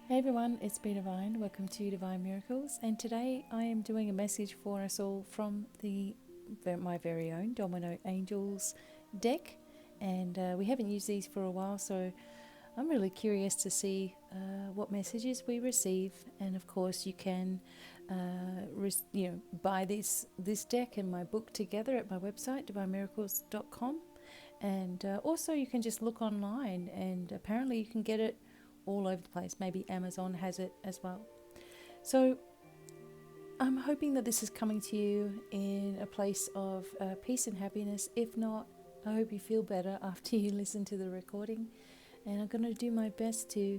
Hey everyone, it's BDevine. Welcome to Divine Miracles, and today I am doing a message for us all from my very own Domino Angels deck, and we haven't used these for a while, so I'm really curious to see what messages we receive. And of course, you can buy this deck and my book together at my website devinemiracles.com, and also you can just look online, and apparently you can get it all over the place. Maybe Amazon has it as well. So I'm hoping that this is coming to you in a place of peace and happiness. If not, I hope you feel better after you listen to the recording. And I'm going to do my best to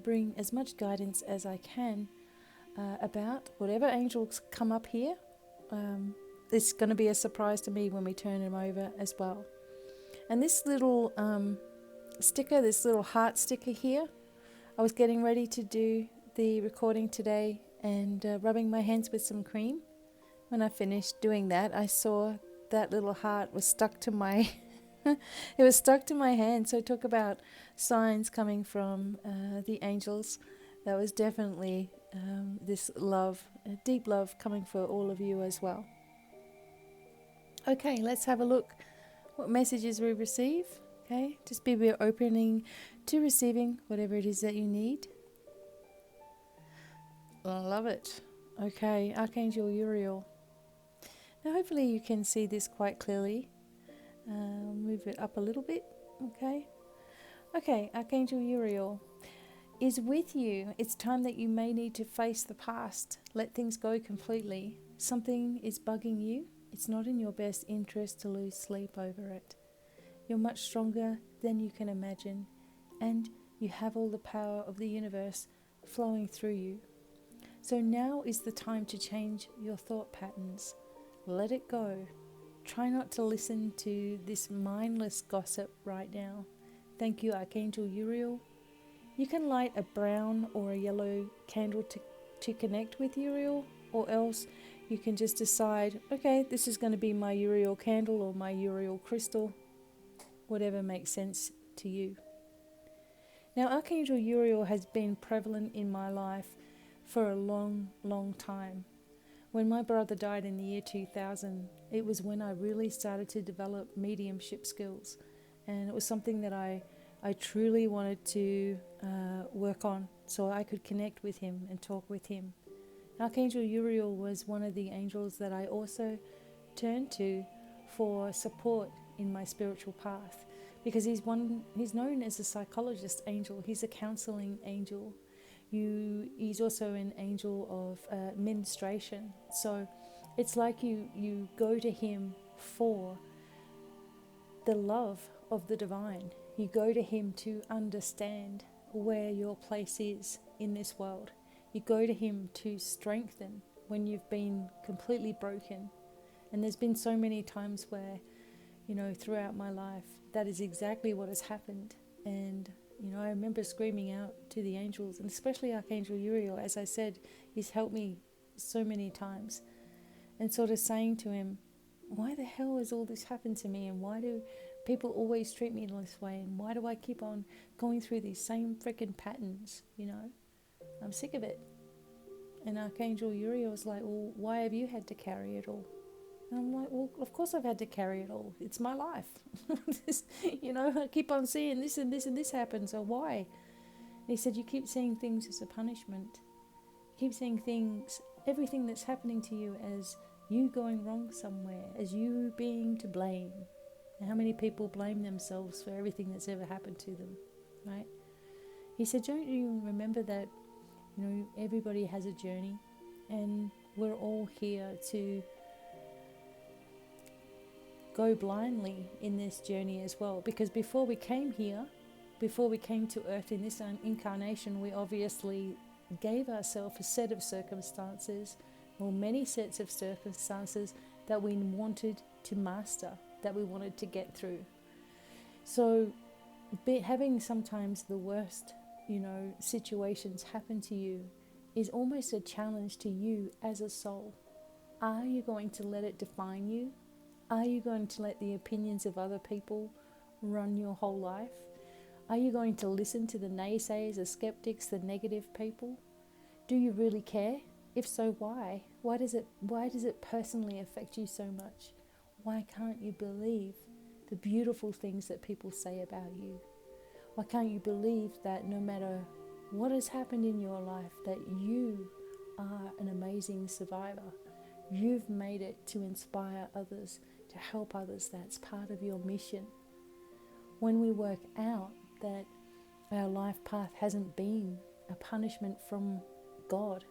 bring as much guidance as I can about whatever angels come up here. It's going to be a surprise to me when we turn them over as well. And this little sticker, this little heart sticker here, I was getting ready to do the recording today and rubbing my hands with some cream. When I finished doing that, I saw that little heart was stuck to my it was stuck to my hand. So talk about signs coming from the angels. That was definitely this love, deep love coming for all of you as well. Okay, let's have a look what messages we receive. Okay, just be opening to receiving whatever it is that you need. I love it. Okay, Archangel Uriel. Now hopefully you can see this quite clearly. Move it up a little bit. Okay, Archangel Uriel is with you. It's time that you may need to face the past. Let things go completely. Something is bugging you. It's not in your best interest to lose sleep over it. You're much stronger than you can imagine, and you have all the power of the universe flowing through you. So now is the time to change your thought patterns. Let it go. Try not to listen to this mindless gossip right now. Thank you, Archangel Uriel. You can light a brown or a yellow candle to connect with Uriel, or else you can just decide, okay, this is going to be my Uriel candle or my Uriel crystal. Whatever makes sense to you. Now, Archangel Uriel has been prevalent in my life for a long, long time. When my brother died in the year 2000, it was when I really started to develop mediumship skills. And it was something that I truly wanted to work on so I could connect with him and talk with him. Archangel Uriel was one of the angels that I also turned to for support in my spiritual path, because he's known as a psychologist angel. He's a counseling angel. He's also an angel of ministration. So it's like you go to him for the love of the divine. You go to him to understand where your place is in this world. You go to him to strengthen when you've been completely broken. And there's been so many times where, throughout my life, that is exactly what has happened. And, I remember screaming out to the angels, and especially Archangel Uriel, as I said, he's helped me so many times. And sort of saying to him, why the hell has all this happened to me? And why do people always treat me this way? And why do I keep on going through these same freaking patterns? I'm sick of it. And Archangel Uriel was like, well, why have you had to carry it all? And I'm like, well, of course I've had to carry it all. It's my life. I keep on seeing this and this and this happen, so why? And he said, you keep seeing things as a punishment. You keep seeing things, everything that's happening to you as you going wrong somewhere, as you being to blame. And how many people blame themselves for everything that's ever happened to them, right? He said, don't you remember that, everybody has a journey, and we're all here to go blindly in this journey as well. Because before we came here, before we came to earth in this incarnation, we obviously gave ourselves a set of circumstances, or many sets of circumstances, that we wanted to master, that we wanted to get through. So having sometimes the worst, situations happen to you is almost a challenge to you as a soul. Are you going to let it define you? Are you going to let the opinions of other people run your whole life? Are you going to listen to the naysayers, the skeptics, the negative people? Do you really care? If so, why? Why does it personally affect you so much? Why can't you believe the beautiful things that people say about you? Why can't you believe that no matter what has happened in your life, that you are an amazing survivor? You've made it to inspire others, to help others. That's part of your mission. When we work out that our life path hasn't been a punishment from God,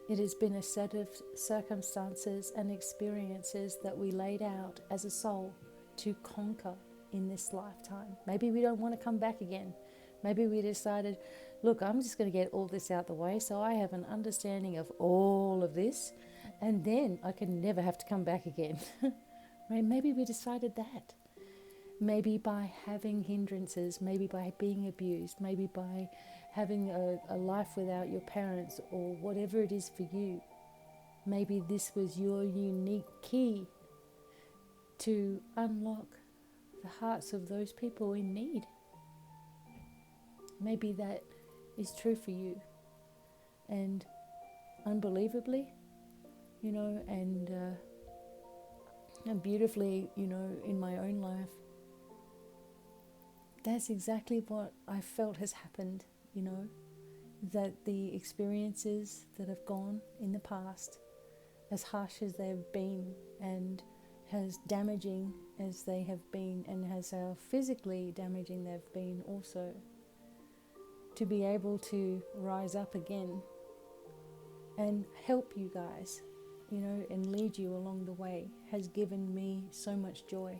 it has been a set of circumstances and experiences that we laid out as a soul to conquer in this lifetime. Maybe we don't want to come back again. Maybe we decided, look, I'm just going to get all this out the way so I have an understanding of all of this, and then I can never have to come back again. Right? Maybe we decided that. Maybe by having hindrances, maybe by being abused, maybe by having a life without your parents, or whatever it is for you. Maybe this was your unique key to unlock the hearts of those people in need. Maybe that is true for you. And unbelievably, and beautifully, in my own life, that's exactly what I felt has happened, that the experiences that have gone in the past, as harsh as they've been and as damaging as they have been, and as how physically damaging they've been also, to be able to rise up again and help you guys, and lead you along the way, has given me so much joy,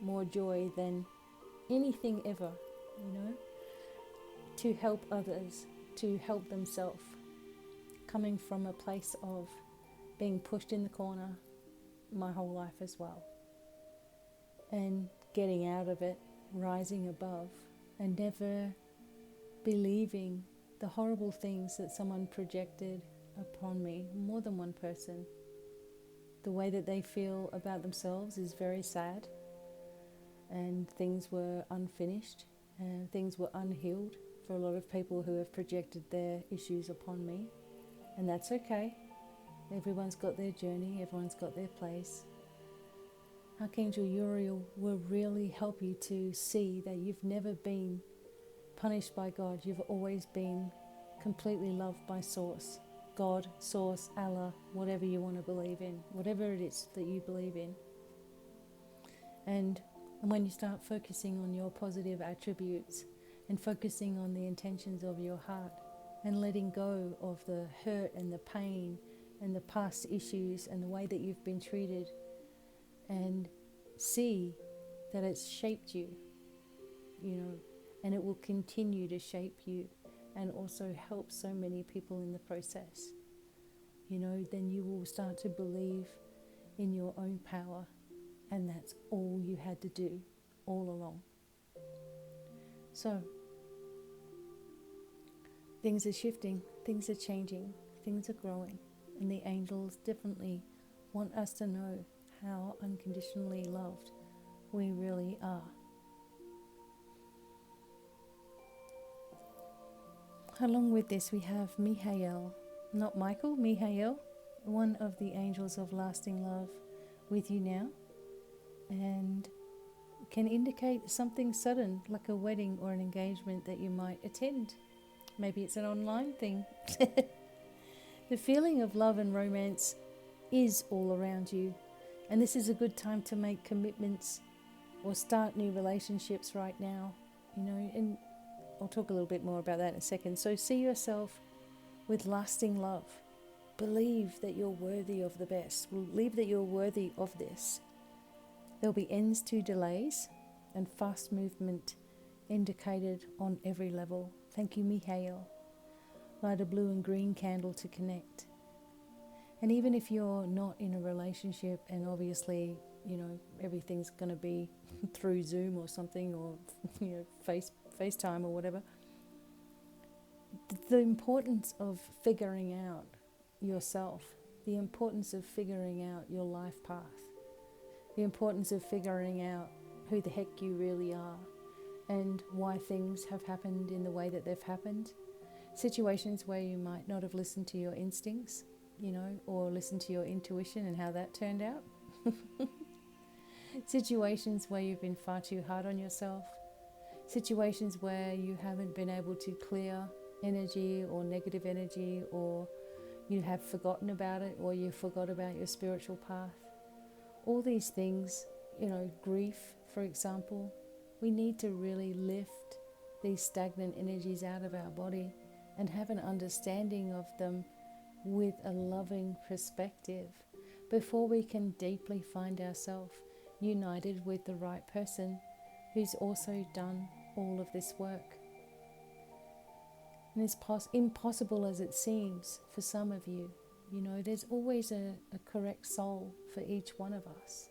more joy than anything ever, to help others, to help themselves, coming from a place of being pushed in the corner my whole life as well, and getting out of it, rising above, and never believing the horrible things that someone projected upon me, more than one person. The way that they feel about themselves is very sad, and things were unfinished and things were unhealed for a lot of people who have projected their issues upon me, and that's okay. Everyone's got their journey, everyone's got their place. Archangel Uriel will really help you to see that you've never been punished by God. You've always been completely loved by Source. God, Source, Allah, whatever you want to believe in, whatever it is that you believe in. And when you start focusing on your positive attributes and focusing on the intentions of your heart and letting go of the hurt and the pain and the past issues and the way that you've been treated, and see that it's shaped you, and it will continue to shape you and also help so many people in the process, then you will start to believe in your own power, and that's all you had to do all along. So, things are shifting, things are changing, things are growing, and the angels definitely want us to know how unconditionally loved we really are. Along with this, we have Mihael, not Michael, Mihael, one of the angels of lasting love, with you now, and can indicate something sudden, like a wedding or an engagement that you might attend. Maybe it's an online thing. The feeling of love and romance is all around you, and this is a good time to make commitments or start new relationships right now, and I'll talk a little bit more about that in a second. So see yourself with lasting love. Believe that you're worthy of the best. Believe that you're worthy of this. There'll be ends to delays and fast movement indicated on every level. Thank you, Mihael. Light a blue and green candle to connect. And even if you're not in a relationship, and obviously, everything's going to be through Zoom or something, or FaceTime or whatever, the importance of figuring out yourself, the importance of figuring out your life path, the importance of figuring out who the heck you really are, and why things have happened in the way that they've happened. Situations where you might not have listened to your instincts, or listened to your intuition and how that turned out. Situations where you've been far too hard on yourself. Situations where you haven't been able to clear energy or negative energy, or you have forgotten about it, or you forgot about your spiritual path. All these things, grief, for example, we need to really lift these stagnant energies out of our body and have an understanding of them with a loving perspective before we can deeply find ourselves united with the right person who's also done all of this work. And as impossible as it seems for some of you, there's always a correct soul for each one of us,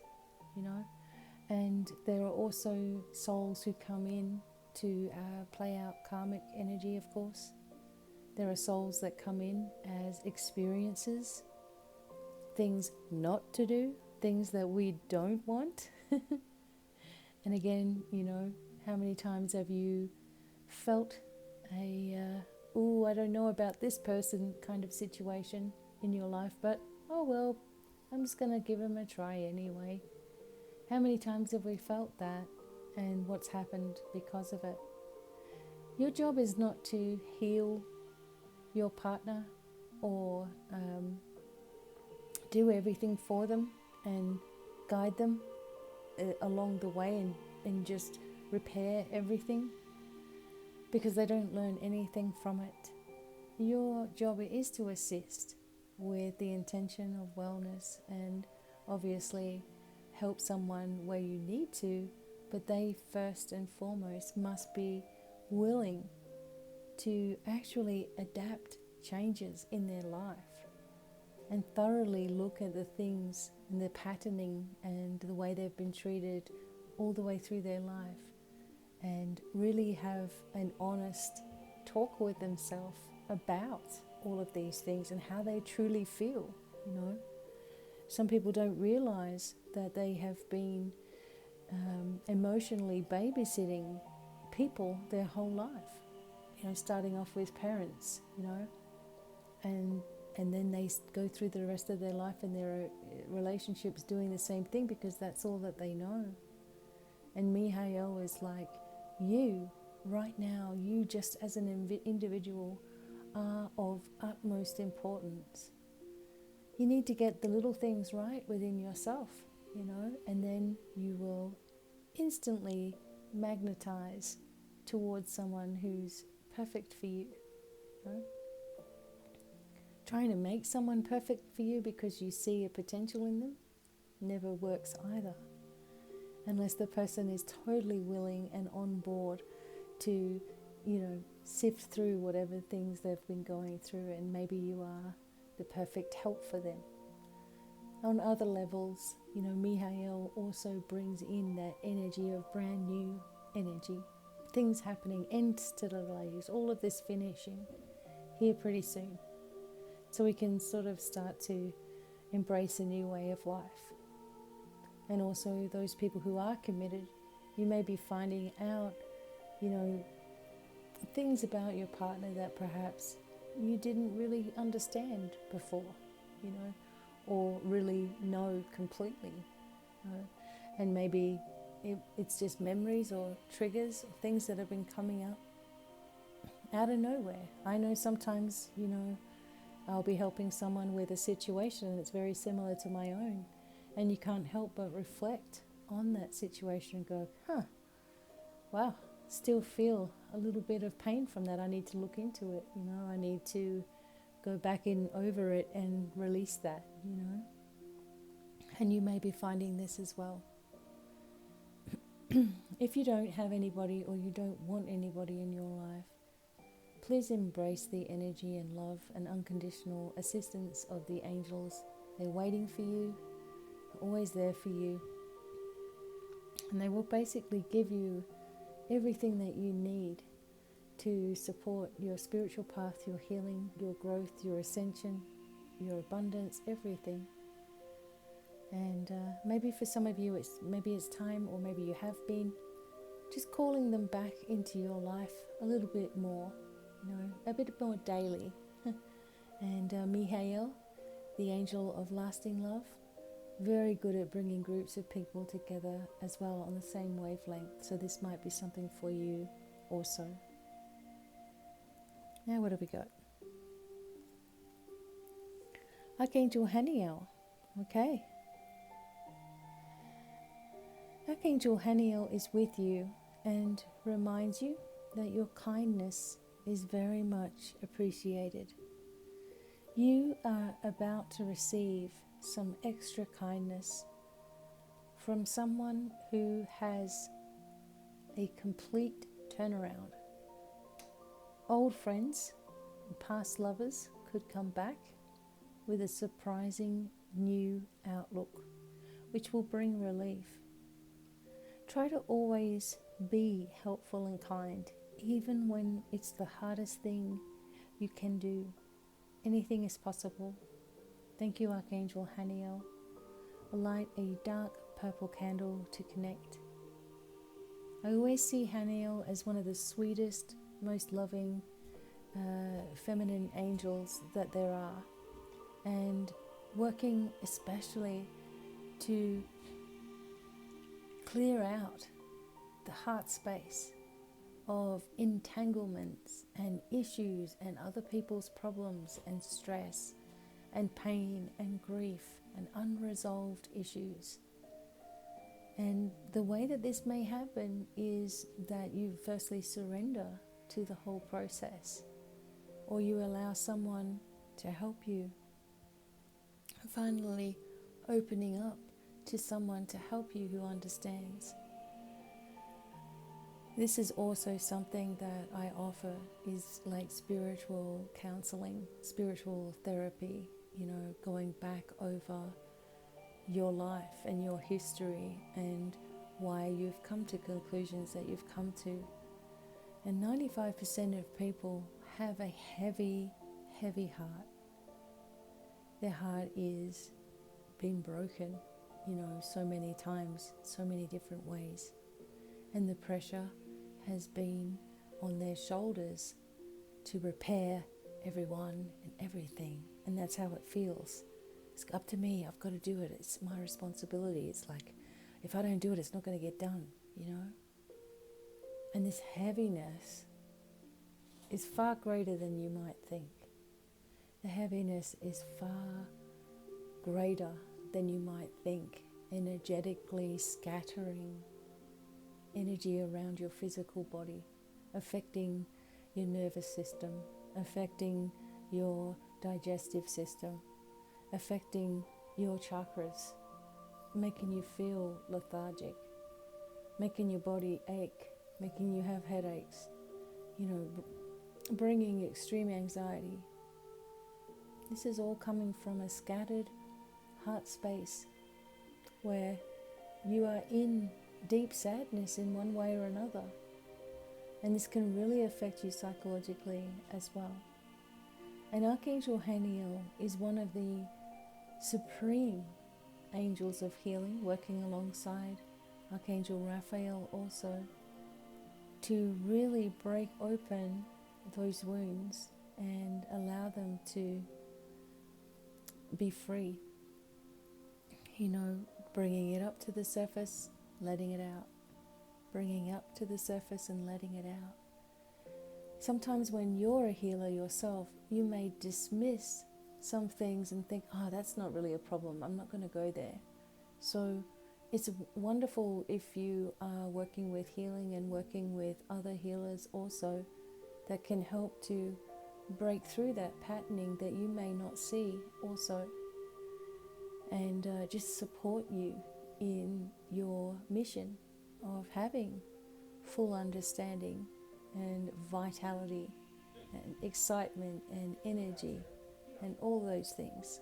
and there are also souls who come in to play out karmic energy, of course. There are souls that come in as experiences, things not to do, things that we don't want. And again, how many times have you felt I don't know about this person kind of situation in your life, but oh well, I'm just going to give them a try anyway. How many times have we felt that, and what's happened because of it? Your job is not to heal your partner or do everything for them and guide them along the way and just repair everything, because they don't learn anything from it. Your job is to assist with the intention of wellness and obviously help someone where you need to, but they first and foremost must be willing to actually adapt changes in their life and thoroughly look at the things and the patterning and the way they've been treated all the way through their life, and really have an honest talk with themselves about all of these things and how they truly feel. Some people don't realize that they have been emotionally babysitting people their whole life, starting off with parents, and then they go through the rest of their life and their relationships doing the same thing, because that's all that they know. And Mihail is like, you right now, you just as an individual are of utmost importance. You need to get the little things right within yourself, and then you will instantly magnetize towards someone who's perfect for you. Trying to make someone perfect for you because you see a potential in them never works either, unless the person is totally willing and on board to, sift through whatever things they've been going through, and maybe you are the perfect help for them. On other levels, Mihail also brings in that energy of brand new energy, things happening, ends to delays, all of this finishing here pretty soon. So we can sort of start to embrace a new way of life. And also those people who are committed, you may be finding out, things about your partner that perhaps you didn't really understand before, or really know completely. And maybe it's just memories or triggers, or things that have been coming up out of nowhere. I know sometimes, I'll be helping someone with a situation that's very similar to my own, and you can't help but reflect on that situation and go, wow, still feel a little bit of pain from that. I need to look into it, I need to go back in over it and release that, And you may be finding this as well. If you don't have anybody, or you don't want anybody in your life, please embrace the energy and love and unconditional assistance of the angels. They're waiting for you, always there for you, and they will basically give you everything that you need to support your spiritual path, your healing, your growth, your ascension, your abundance, everything. And maybe for some of you, maybe it's time, or maybe you have been just calling them back into your life a little bit more, a bit more daily. And Mihail, the angel of lasting love, very good at bringing groups of people together as well on the same wavelength. So this might be something for you also. Now what have we got? Archangel Haniel. Okay. Archangel Haniel is with you and reminds you that your kindness is very much appreciated. You are about to receive some extra kindness from someone who has a complete turnaround. Old friends and past lovers could come back with a surprising new outlook, which will bring relief. Try to always be helpful and kind, even when it's the hardest thing you can do. Anything is possible. Thank you, Archangel Haniel. Light a dark purple candle to connect. I always see Haniel as one of the sweetest, most loving, feminine angels that there are, and working especially to clear out the heart space of entanglements and issues and other people's problems and stress and pain and grief and unresolved issues. And the way that this may happen is that you firstly surrender to the whole process, or you allow someone to help you. Finally, opening up to someone to help you who understands. This is also something that I offer, is like spiritual counseling, spiritual therapy, going back over your life and your history and why you've come to conclusions that you've come to. And 95% of people have a heavy, heavy heart. Their heart is being broken, so many times, so many different ways. And the pressure has been on their shoulders to repair everyone and everything. And that's how it feels. It's up to me, I've got to do it, it's my responsibility. It's like, if I don't do it, it's not going to get done, And this heaviness is far greater than you might think. The heaviness is far greater than you might think, energetically scattering energy around your physical body, affecting your nervous system, affecting your digestive system, affecting your chakras, making you feel lethargic, making your body ache, making you have headaches, bringing extreme anxiety. This is all coming from a scattered heart space where you are in deep sadness in one way or another. And this can really affect you psychologically as well. And Archangel Haniel is one of the supreme angels of healing, working alongside Archangel Raphael also, to really break open those wounds and allow them to be free. Bringing it up to the surface, letting it out. Bringing up to the surface and letting it out. Sometimes when you're a healer yourself, you may dismiss some things and think, that's not really a problem, I'm not going to go there. So it's wonderful if you are working with healing and working with other healers also that can help to break through that patterning that you may not see also, and just support you in your mission of having full understanding and vitality and excitement and energy and all those things.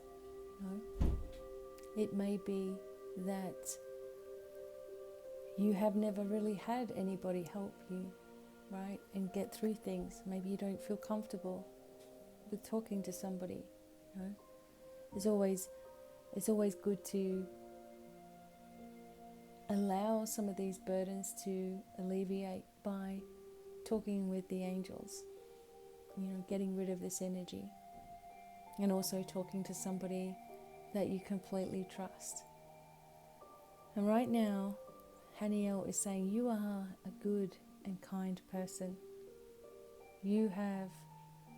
It may be that you have never really had anybody help you, right, and get through things. Maybe you don't feel comfortable with talking to somebody. It's always good to allow some of these burdens to alleviate by talking with the angels, getting rid of this energy, and also talking to somebody that you completely trust. And right now, Haniel is saying you are a good and kind person. You have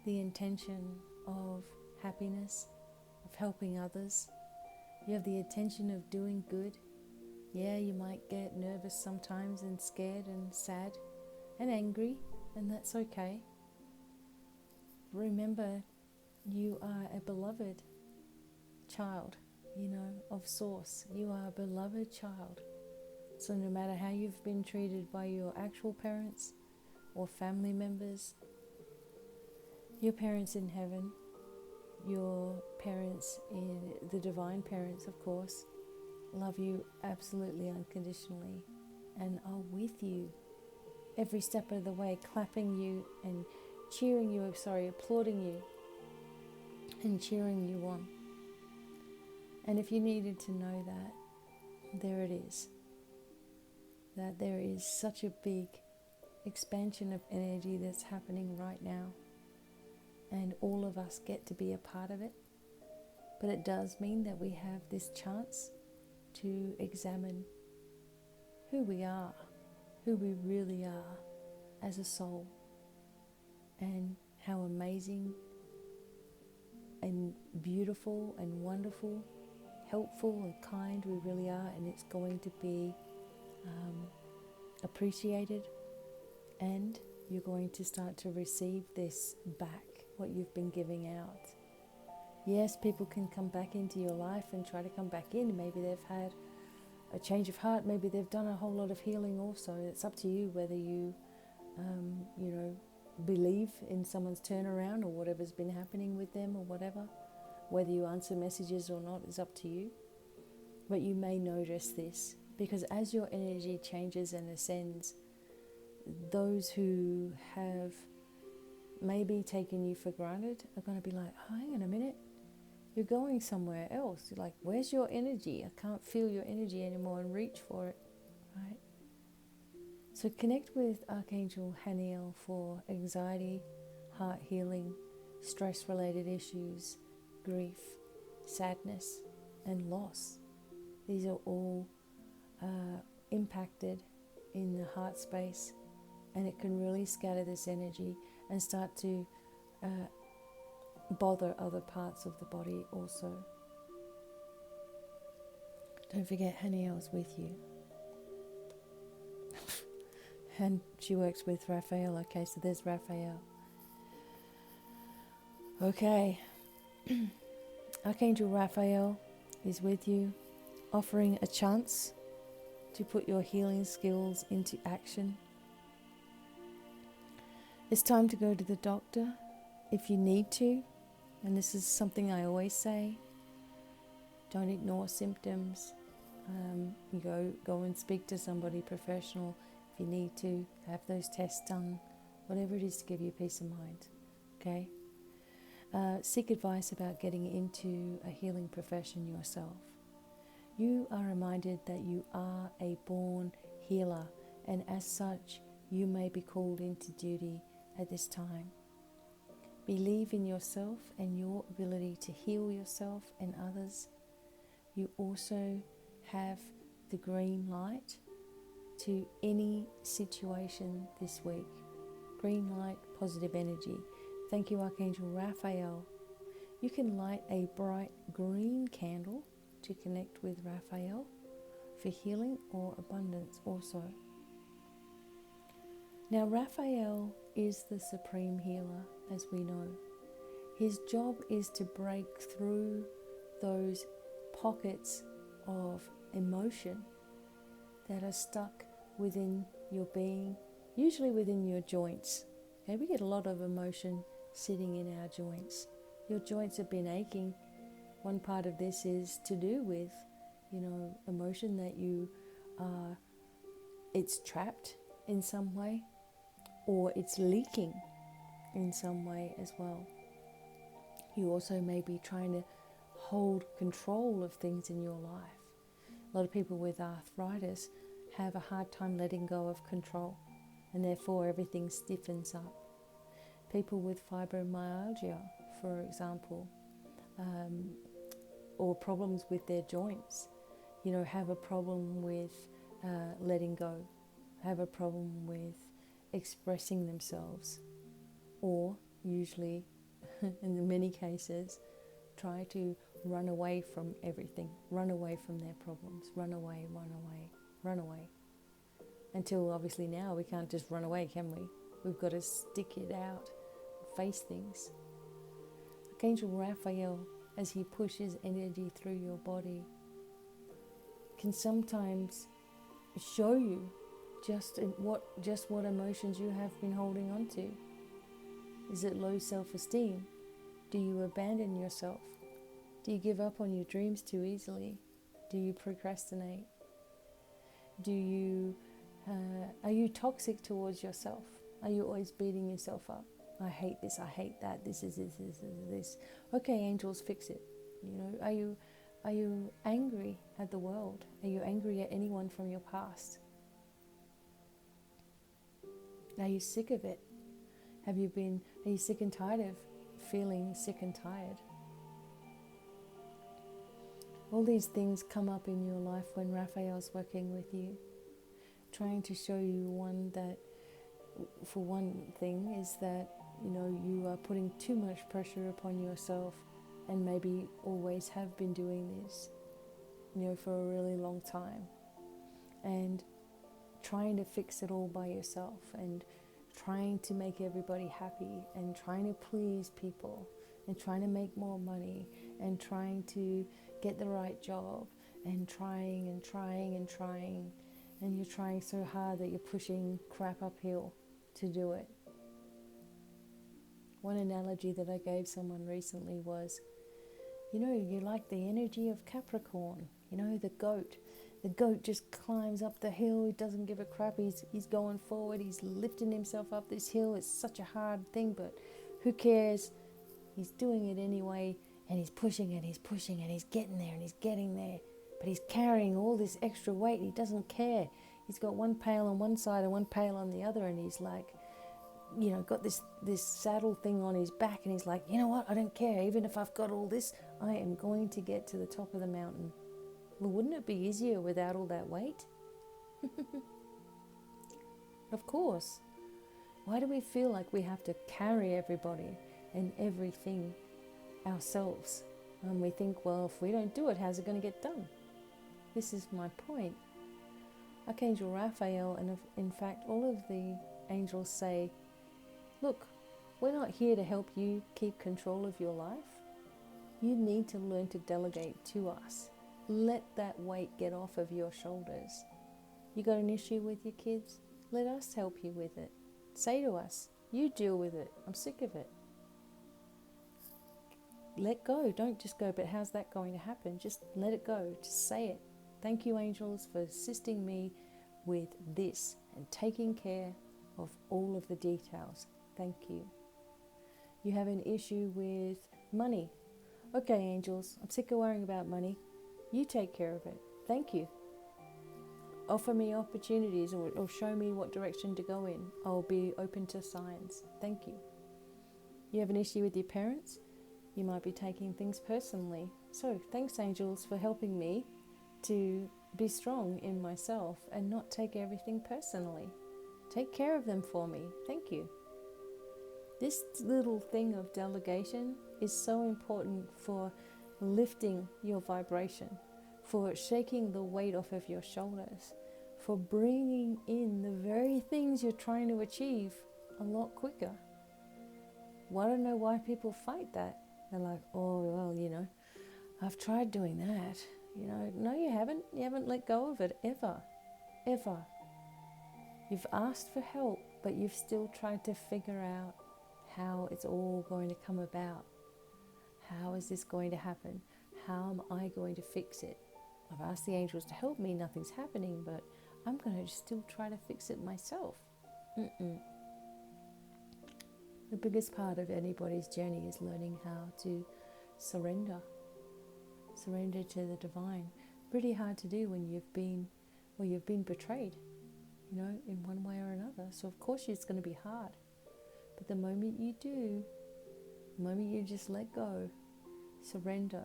the intention of happiness, of helping others. You have the intention of doing good. Yeah, you might get nervous sometimes and scared and sad and angry, and that's okay. Remember, you are a beloved child, of Source. You are a beloved child. So no matter how you've been treated by your actual parents or family members, your parents in heaven, your parents, the divine parents, of course, love you absolutely unconditionally and are with you every step of the way, clapping you and applauding you and cheering you on. And if you needed to know that, there it is. That there is such a big expansion of energy that's happening right now. And all of us get to be a part of it. But it does mean that we have this chance to examine who we are, who we really are as a soul, and how amazing and beautiful and wonderful, helpful and kind we really are, and it's going to be appreciated, and you're going to start to receive this back, what you've been giving out. Yes, people can come back into your life and try to come back in. Maybe they've had a change of heart. Maybe they've done a whole lot of healing also. It's up to you whether you, believe in someone's turnaround or whatever's been happening with them or whatever. Whether you answer messages or not is up to you. But you may notice this, because as your energy changes and ascends, those who have maybe taken you for granted are going to be like, oh, hang on a minute, you're going somewhere else. You're like, where's your energy? I can't feel your energy anymore, and reach for it, right? So connect with Archangel Haniel for anxiety, heart healing, stress-related issues, grief, sadness, and loss. These are all impacted in the heart space, and it can really scatter this energy and start to bother other parts of the body also. Don't forget, Haniel's with you. And she works with Raphael. Okay, so there's Raphael. Okay. Archangel Raphael is with you, offering a chance to put your healing skills into action. It's time to go to the doctor if you need to, and this is something I always say. Don't ignore symptoms. Go and speak to somebody professional if you need to. Have those tests done, whatever it is to give you peace of mind. Okay. Seek advice about getting into a healing profession yourself. You are reminded that you are a born healer, and as such, you may be called into duty at this time. Believe in yourself and your ability to heal yourself and others. You also have the green light to any situation this week. Green light, positive energy. Thank you, Archangel Raphael. You can light a bright green candle to connect with Raphael for healing or abundance also. Now, Raphael is the supreme healer, as we know. His job is to break through those pockets of emotion that are stuck within your being, usually within your joints. Okay, we get a lot of emotion sitting in our joints. Your joints have been aching. One part of this is to do with, emotion that it's trapped in some way, or it's leaking in some way as well. You also may be trying to hold control of things in your life. A lot of people with arthritis have a hard time letting go of control, and therefore everything stiffens up. People with fibromyalgia, for example, or problems with their joints, have a problem with letting go, have a problem with expressing themselves, or usually, in many cases, try to run away from everything, run away from their problems, run away, until obviously now we can't just run away, can we? We've got to stick it out, face things. Archangel Raphael, as he pushes energy through your body, can sometimes show you just what emotions you have been holding on to. Is it low self-esteem? Do you abandon yourself? Do you give up on your dreams too easily? Do you procrastinate? Are you toxic towards yourself? Are you always beating yourself up? I hate this, I hate that, this is this. Okay, angels, fix it. Are you angry at the world? Are you angry at anyone from your past? Are you sick of it? Are you sick and tired of feeling sick and tired? All these things come up in your life when Raphael's working with you, trying to show you for one thing is that you are putting too much pressure upon yourself, and maybe always have been doing this for a really long time, and trying to fix it all by yourself, and trying to make everybody happy, and trying to please people, and trying to make more money, and trying to get the right job, and trying, and you're trying so hard that you're pushing crap uphill to do it. One analogy that I gave someone recently was, you're like the energy of Capricorn, the goat. The goat just climbs up the hill, he doesn't give a crap, he's going forward, he's lifting himself up this hill. It's such a hard thing, but who cares? He's doing it anyway, and he's pushing and he's pushing and he's getting there and he's getting there. But he's carrying all this extra weight, he doesn't care. He's got one pail on one side and one pail on the other, and he's like, got this saddle thing on his back, and he's like, you know what, I don't care, even if I've got all this, I am going to get to the top of the mountain. Well, wouldn't it be easier without all that weight? Of course. Why do we feel like we have to carry everybody and everything ourselves? And we think, well, if we don't do it, how's it going to get done? This is my point. Archangel Raphael, and in fact all of the angels say, look, we're not here to help you keep control of your life. You need to learn to delegate to us. Let that weight get off of your shoulders. You got an issue with your kids? Let us help you with it. Say to us, you deal with it. I'm sick of it. Let go. Don't just go, but how's that going to happen? Just let it go. Just say it. Thank you, angels, for assisting me with this and taking care of all of the details. Thank you. You have an issue with money. Okay, angels, I'm sick of worrying about money. You take care of it. Thank you. Offer me opportunities or show me what direction to go in. I'll be open to signs. Thank you. You have an issue with your parents? You might be taking things personally. So thanks, angels, for helping me to be strong in myself and not take everything personally. Take care of them for me. Thank you. This little thing of delegation is so important for lifting your vibration, for shaking the weight off of your shoulders, for bringing in the very things you're trying to achieve a lot quicker. Well, I don't know why people fight that. They're like, oh, well, I've tried doing that. No, you haven't. You haven't let go of it ever. You've asked for help, but you've still tried to figure out how it's all going to come about. How is this going to happen? How am I going to fix it? I've asked the angels to help me, nothing's happening, but I'm going to still try to fix it myself. The biggest part of anybody's journey is learning how to surrender to the divine. Pretty hard to do when you've been or you've been betrayed, in one way or another. So of course it's going to be hard. But the moment you do, the moment you just let go, surrender,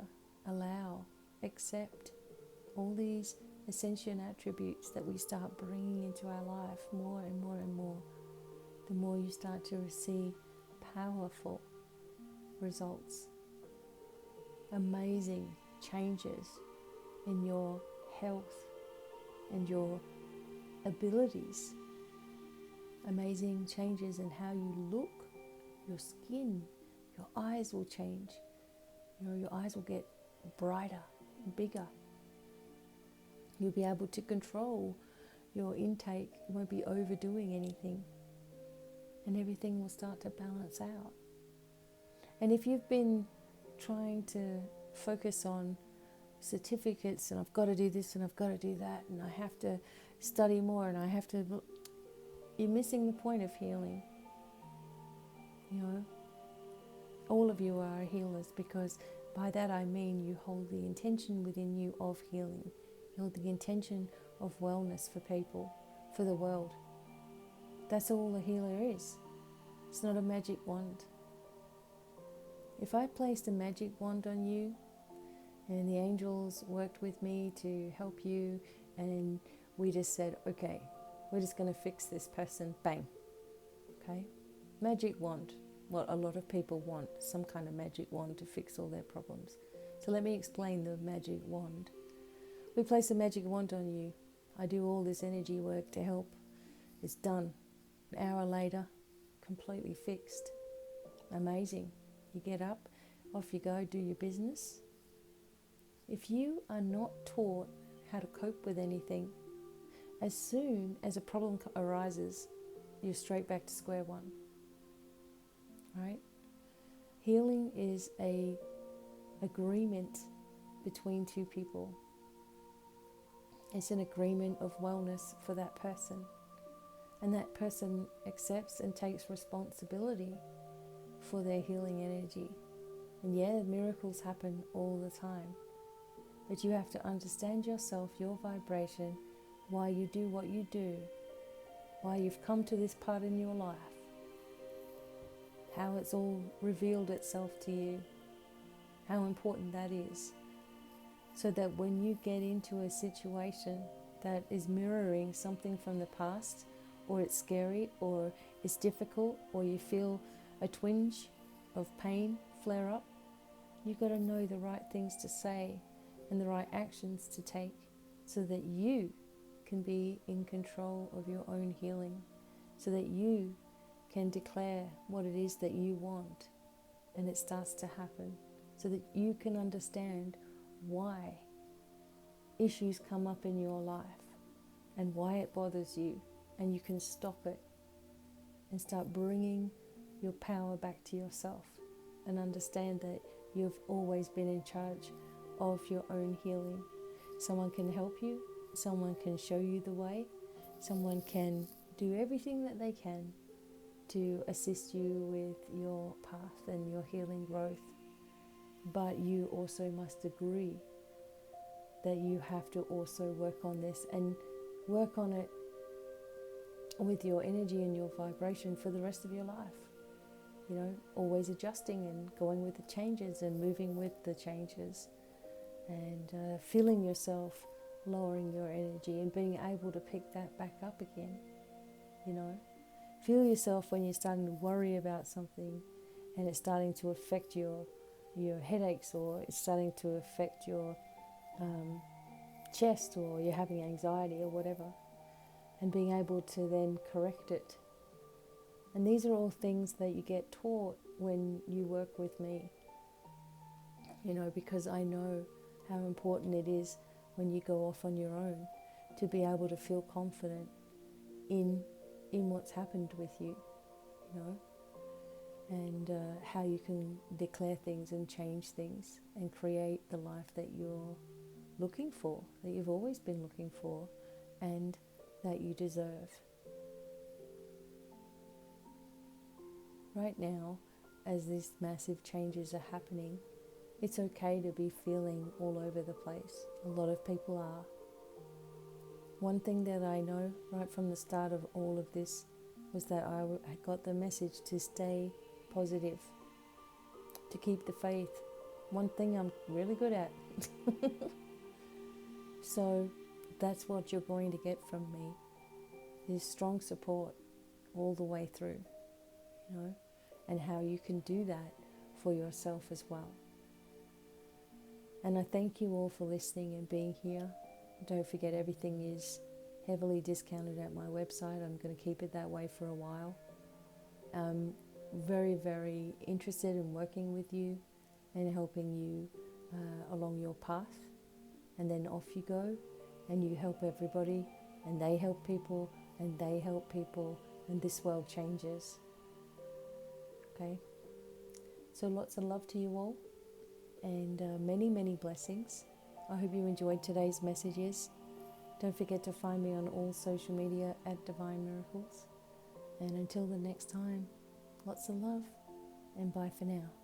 allow, accept all these ascension attributes that we start bringing into our life more and more and more, the more you start to receive powerful results, amazing changes in your health and your abilities, amazing changes in how you look, your skin, your eyes will change. Your eyes will get brighter and bigger. You'll be able to control your intake. You won't be overdoing anything. And everything will start to balance out. And if you've been trying to focus on certificates and I've got to do this and I've got to do that and I have to study more and I have to... You're missing the point of healing. All of you are healers, because by that I mean you hold the intention within you of healing. You hold the intention of wellness for people, for the world. That's all a healer is. It's not a magic wand. If I placed a magic wand on you and the angels worked with me to help you and we just said, okay, we're just going to fix this person, bang. Okay? Magic wand. What a lot of people want, some kind of magic wand to fix all their problems. So let me explain the magic wand. We place a magic wand on you. I do all this energy work to help. It's done. An hour later, completely fixed. Amazing. You get up, off you go, do your business. If you are not taught how to cope with anything, as soon as a problem arises, you're straight back to square one. Right? Healing is an agreement between two people. It's an agreement of wellness for that person. And that person accepts and takes responsibility for their healing energy. And yeah, miracles happen all the time. But you have to understand yourself, your vibration, why you do what you do, why you've come to this part in your life, how it's all revealed itself to you, how important that is. So that when you get into a situation that is mirroring something from the past, or it's scary, or it's difficult, or you feel a twinge of pain flare up, you've got to know the right things to say and the right actions to take so that you can be in control of your own healing, so that you can declare what it is that you want and it starts to happen, so that you can understand why issues come up in your life and why it bothers you, and you can stop it and start bringing your power back to yourself and understand that you've always been in charge of your own healing. Someone can help you, someone can show you the way, someone can do everything that they can to assist you with your path and your healing growth. But you also must agree that you have to also work on this and work on it with your energy and your vibration for the rest of your life. Always adjusting and going with the changes and moving with the changes, and feeling yourself lowering your energy and being able to pick that back up again. Feel yourself when you're starting to worry about something and it's starting to affect your headaches, or it's starting to affect your chest, or you're having anxiety or whatever, and being able to then correct it. And these are all things that you get taught when you work with me, because I know how important it is when you go off on your own to be able to feel confident in what's happened with you, and how you can declare things and change things and create the life that you're looking for, that you've always been looking for, and that you deserve. Right now, as these massive changes are happening, it's okay to be feeling all over the place. A lot of people are. One thing that I know right from the start of all of this was that I got the message to stay positive, to keep the faith. One thing I'm really good at. So that's what you're going to get from me, is strong support all the way through, and how you can do that for yourself as well. And I thank you all for listening and being here. Don't forget, everything is heavily discounted at my website. I'm going to keep it that way for a while. I'm very, very interested in working with you and helping you along your path. And then off you go, and you help everybody, and they help people, and they help people, and this world changes. Okay? So lots of love to you all, and many, many blessings. I hope you enjoyed today's messages. Don't forget to find me on all social media at Devine Miracles. And until the next time, lots of love, and bye for now.